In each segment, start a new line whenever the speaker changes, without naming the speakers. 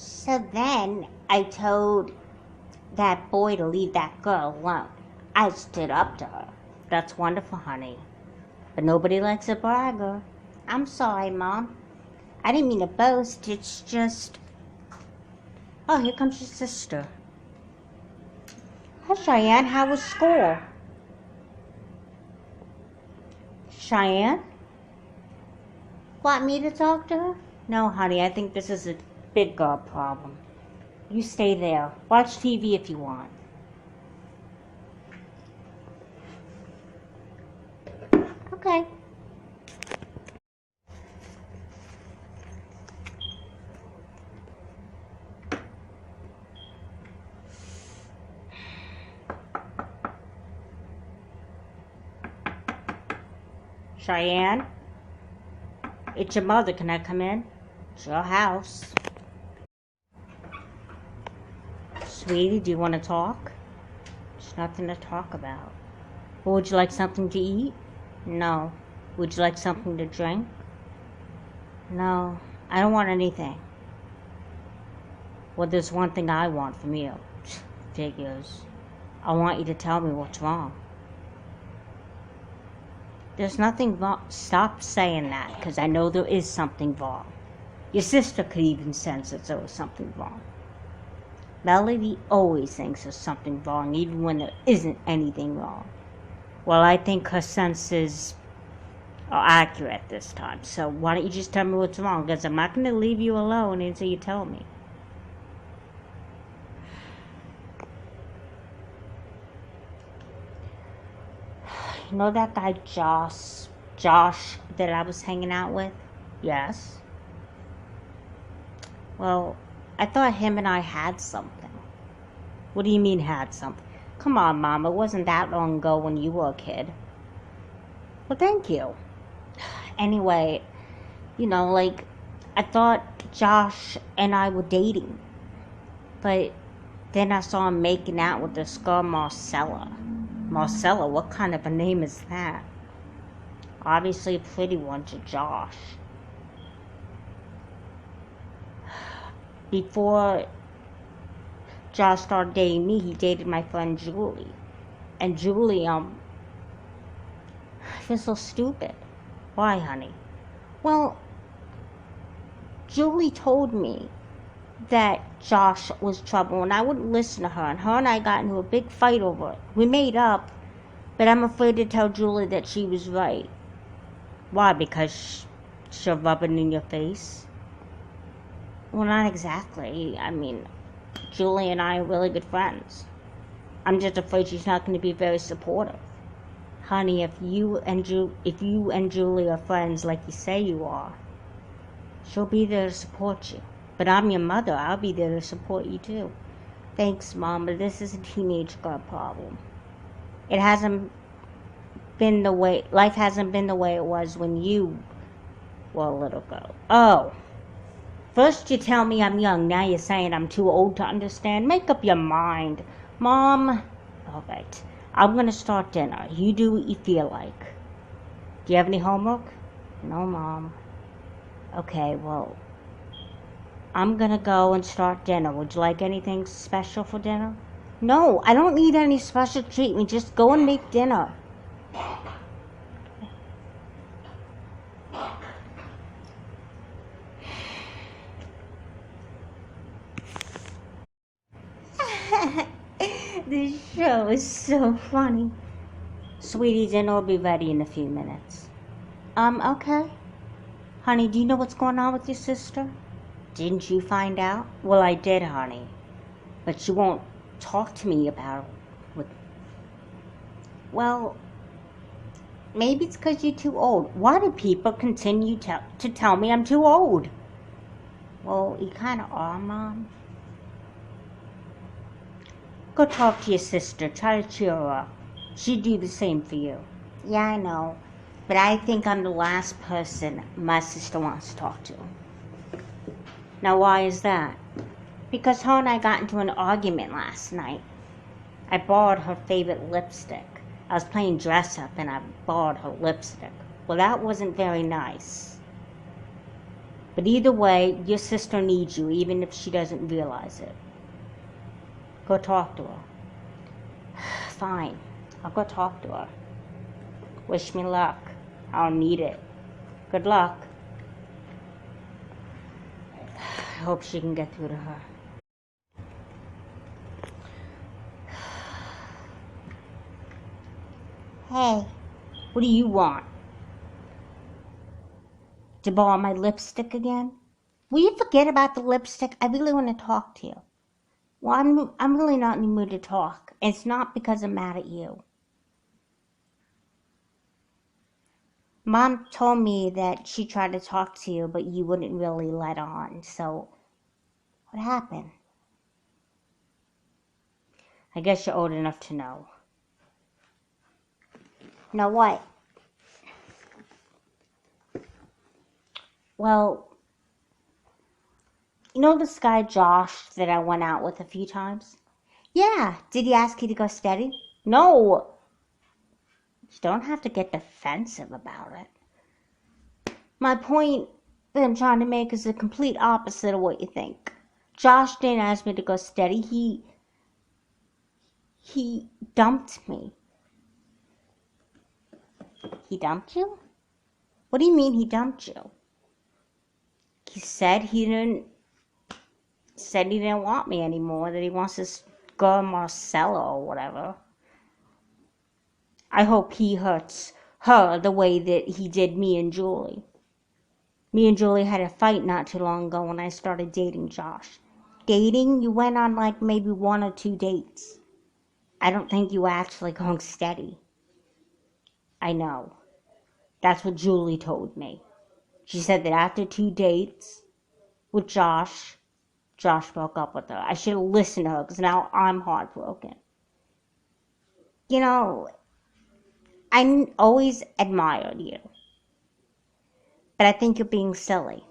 So then I told that boy to leave that girl alone. I stood up to her. That's wonderful, honey. But nobody likes a bragger. I'm sorry, Mom. I didn't mean to boast. It's just... Oh, here comes your sister. Hi, Cheyenne. How was school? Cheyenne? Want me to talk to her? No, honey. I think this is a big girl problem. You stay there. Watch TV if you want. Okay. Cheyenne? It's your mother. Can I come in? It's your house. Sweetie, do you want to talk? There's nothing to talk about. Well, would you like something to eat? No. Would you like something to drink? No. I don't want anything. Well, there's one thing I want from you. Figures. I want you to tell me what's wrong. There's nothing wrong. Stop saying that, because I know there is something wrong. Your sister could even sense that there was something wrong. Melody always thinks there's something wrong, even when there isn't anything wrong. Well, I think her senses are accurate this time. So why don't you just tell me what's wrong? Because I'm not going to leave you alone until you tell me. You know that guy Josh that I was hanging out with? Yes. Well, I thought him and I had something. What do you mean had something? Come on, Mom, it wasn't that long ago when you were a kid. Well, thank you. Anyway, I thought Josh and I were dating. But then I saw him making out with this girl, Marcella. Marcella, what kind of a name is that? Obviously a pretty one to Josh. Before Josh started dating me, he dated my friend Julie. And Julie, I feel so stupid. Why, honey? Well, Julie told me that Josh was trouble, and I wouldn't listen to her. And her and I got into a big fight over it. We made up, but I'm afraid to tell Julie that she was right. Why? Because she'll rub it in your face? Well, not exactly. I mean, Julie and I are really good friends. I'm just afraid she's not going to be very supportive. Honey, if you and Julie are friends like you say you are, she'll be there to support you. But I'm your mother. I'll be there to support you too. Thanks, Mom, but this is a teenage girl problem. Life hasn't been the way it was when you were a little girl. Oh. First you tell me I'm young, now you're saying I'm too old to understand. Make up your mind. Mom, all right. I'm going to start dinner. You do what you feel like. Do you have any homework? No, Mom. Okay, well, I'm going to go and start dinner. Would you like anything special for dinner? No, I don't need any special treatment. Just go and make dinner. This show is so funny. Sweetie, dinner will be ready in a few minutes. Okay. Honey, do you know what's going on with your sister? Didn't you find out? Well, I did, honey. But she won't talk to me about it. Well, maybe it's because you're too old. Why do people continue to tell me I'm too old? Well, you kind of are, Mom. Go talk to your sister. Try to cheer her up. She'd do the same for you. Yeah, I know. But I think I'm the last person my sister wants to talk to. Now, why is that? Because her and I got into an argument last night. I borrowed her favorite lipstick. I was playing dress up and I borrowed her lipstick. Well, that wasn't very nice. But either way, your sister needs you, even if she doesn't realize it. Go talk to her. Fine, I'll go talk to her. Wish me luck. I'll need it. Good luck. I hope she can get through to her. Hey, what do you want? To borrow my lipstick again? Will you forget about the lipstick? I really want to talk to you. Well, I'm really not in the mood to talk. And it's not because I'm mad at you. Mom told me that she tried to talk to you, but you wouldn't really let on. So, what happened? I guess you're old enough to know. Know what? Well, you know this guy Josh that I went out with a few times? Yeah. Did he ask you to go steady? No. You don't have to get defensive about it. My point that I'm trying to make is the complete opposite of what you think. Josh didn't ask me to go steady. He dumped me. He dumped you? What do you mean he dumped you? He said he didn't want me anymore, that he wants this girl Marcella or whatever. I hope he hurts her the way that he did me and Julie. Me and Julie had a fight not too long ago when I started dating Josh. Dating? You went on like maybe 1 or 2 dates. I don't think you were actually going steady. I know. That's what Julie told me. She said that after 2 dates with Josh broke up with her. I should have listened to her because now I'm heartbroken. You know, I always admired you. But I think you're being silly.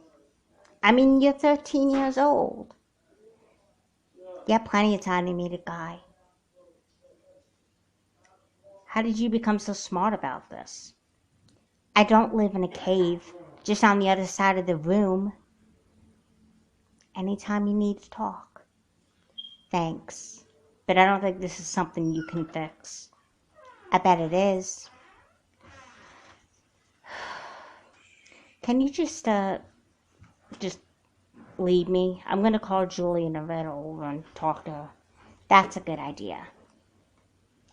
I mean, you're 13 years old. You have plenty of time to meet a guy. How did you become so smart about this? I don't live in a cave, just on the other side of the room. Anytime you need to talk. Thanks. But I don't think this is something you can fix. I bet it is. Can you just leave me? I'm gonna call Julie and Loretta over and talk to her. That's a good idea.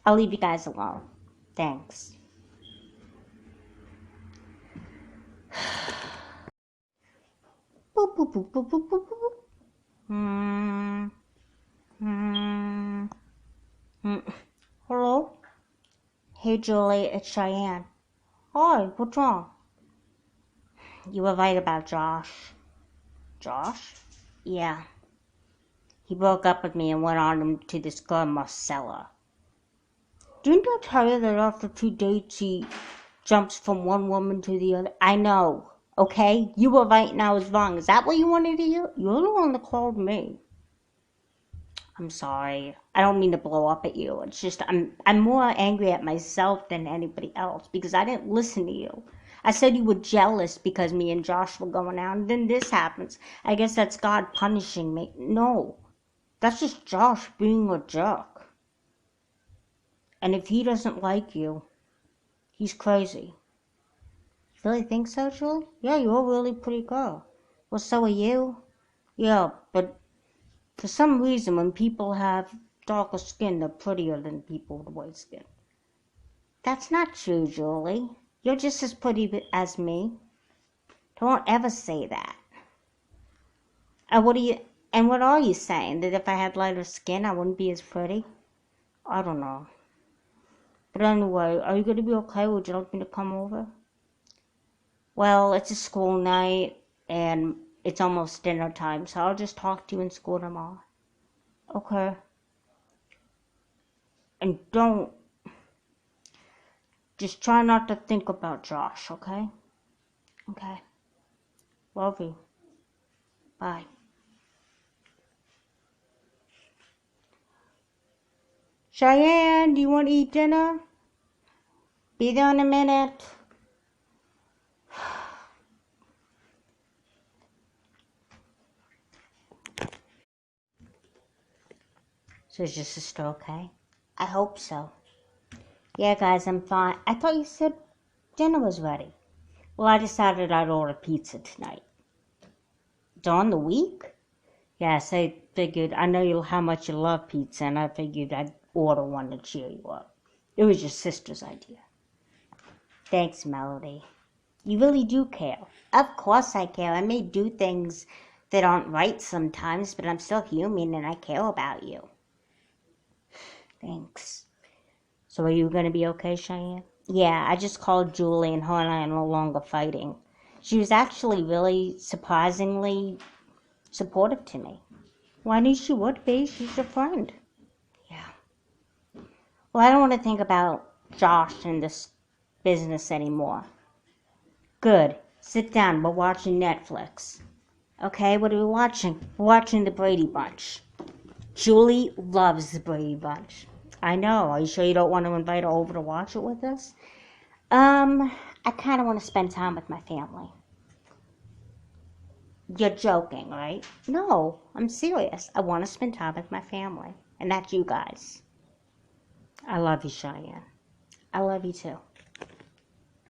I'll leave you guys alone. Thanks. Boop, boop, boop, boop, boop, boop, boop. Hello? Hey, Julie, it's Cheyann. Hi, what's wrong? You were right about Josh. Josh? Yeah. He broke up with me and went on to this girl Marcella. Didn't I tell you that after 2 dates he jumps from one woman to the other? I know, okay? You were right and I was wrong. Is that what you wanted to hear? You're the one that called me. I'm sorry. I don't mean to blow up at you. It's just I'm more angry at myself than anybody else because I didn't listen to you. I said you were jealous because me and Josh were going out, and then this happens. I guess that's God punishing me. No. That's just Josh being a jerk. And if he doesn't like you, he's crazy. You really think so, Julie? Yeah, you're a really pretty girl. Well, so are you. Yeah, but for some reason, when people have darker skin, they're prettier than people with white skin. That's not true, Julie. You're just as pretty as me. Don't ever say that. And what are you saying? That if I had lighter skin, I wouldn't be as pretty? I don't know. But anyway, are you going to be okay? Would you like me to come over? Well, it's a school night, and it's almost dinner time, so I'll just talk to you in school tomorrow. Okay. And just try not to think about Josh, okay? Okay. Love you. Bye. Cheyann, do you want to eat dinner? Be there in a minute. So is your sister okay? I hope so. Yeah, guys, I'm fine. I thought you said dinner was ready. Well, I decided I'd order pizza tonight. During the week? Yes, I figured, I know how much you love pizza, and I figured I'd order one to cheer you up. It was your sister's idea. Thanks, Melody. You really do care. Of course I care. I may do things that aren't right sometimes, but I'm still human and I care about you. Thanks. So are you going to be okay, Cheyenne? Yeah, I just called Julie and her and I are no longer fighting. She was actually really surprisingly supportive to me. Well, I knew she would be. She's a friend. Yeah. Well, I don't want to think about Josh and this business anymore. Good. Sit down. We're watching Netflix. Okay, what are we watching? We're watching The Brady Bunch. Julie loves The Brady Bunch. I know. Are you sure you don't want to invite her over to watch it with us? I kind of want to spend time with my family. You're joking, right? No, I'm serious. I want to spend time with my family. And that's you guys. I love you, Cheyenne. I love you too.